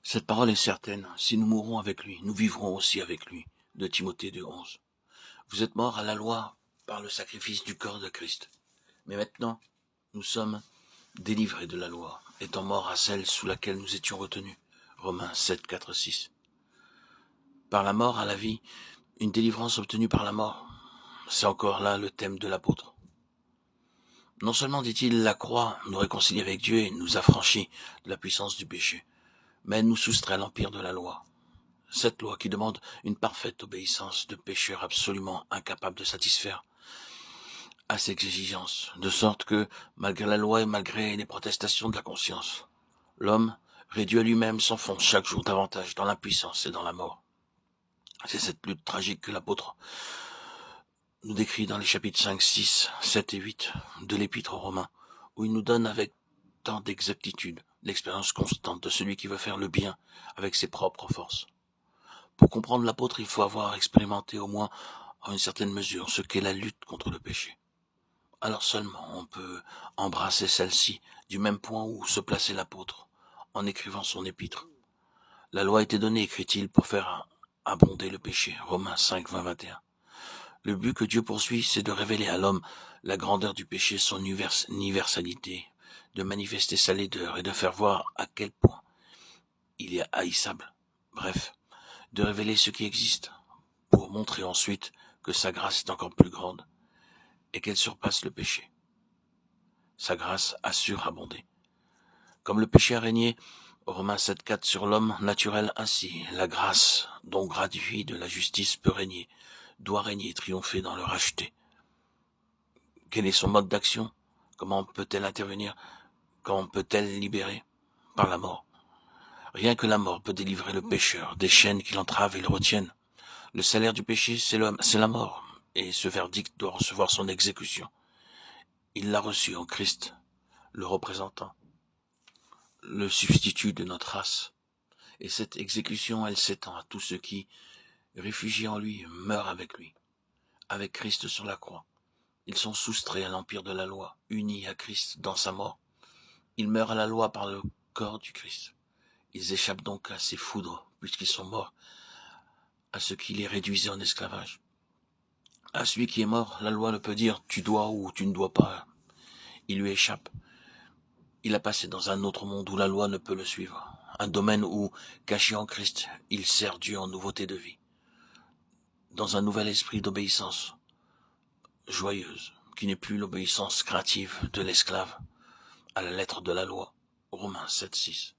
Cette parole est certaine, si nous mourrons avec lui, nous vivrons aussi avec lui. De Timothée 2,11. Vous êtes morts à la loi par le sacrifice du corps de Christ. Mais maintenant, nous sommes délivrés de la loi, étant morts à celle sous laquelle nous étions retenus. Romains 7, 4, 6. Par la mort à la vie, une délivrance obtenue par la mort. C'est encore là le thème de l'apôtre. Non seulement, dit-il, la croix nous réconcilie avec Dieu et nous affranchit de la puissance du péché, mais elle nous soustrait à l'empire de la loi. Cette loi qui demande une parfaite obéissance de pécheurs absolument incapables de satisfaire à ses exigences, de sorte que, malgré la loi et malgré les protestations de la conscience, l'homme, réduit à lui-même, s'enfonce chaque jour davantage dans l'impuissance et dans la mort. C'est cette lutte tragique que l'apôtre nous décrit dans les chapitres 5, 6, 7 et 8 de l'Épître aux Romains, où il nous donne avec tant d'exactitude l'expérience constante de celui qui veut faire le bien avec ses propres forces. Pour comprendre l'apôtre, il faut avoir expérimenté au moins en une certaine mesure ce qu'est la lutte contre le péché. Alors seulement on peut embrasser celle-ci du même point où se plaçait l'apôtre en écrivant son épître. La loi a été donnée, écrit-il, pour faire abonder le péché. Romains 5, 20, 21. Le but que Dieu poursuit, c'est de révéler à l'homme la grandeur du péché, son universalité, de manifester sa laideur et de faire voir à quel point il est haïssable. Bref, de révéler ce qui existe, pour montrer ensuite que sa grâce est encore plus grande et qu'elle surpasse le péché. Sa grâce a surabondé. Comme le péché a régné, Romains 7,4 sur l'homme naturel, ainsi la grâce, dont gratuit de la justice peut régner, doit régner et triompher dans le racheté. Quel est son mode d'action? Comment peut-elle intervenir? Comment peut-elle libérer? Par la mort. Rien que la mort peut délivrer le pécheur des chaînes qui l'entravent et le retiennent. Le salaire du péché, c'est la mort, et ce verdict doit recevoir son exécution. Il l'a reçu en Christ, le représentant, le substitut de notre race. Et cette exécution, elle s'étend à tous ceux qui, réfugiés en lui, meurent avec lui, avec Christ sur la croix. Ils sont soustraits à l'empire de la loi, unis à Christ dans sa mort. Ils meurent à la loi par le corps du Christ. Ils échappent donc à ses foudres, puisqu'ils sont morts, à ce qui les réduisait en esclavage. À celui qui est mort, la loi ne peut dire « tu dois » ou « tu ne dois pas ». Il lui échappe. Il a passé dans un autre monde où la loi ne peut le suivre. Un domaine où, caché en Christ, il sert Dieu en nouveauté de vie. Dans un nouvel esprit d'obéissance joyeuse, qui n'est plus l'obéissance craintive de l'esclave à la lettre de la loi. Romains 7, 6.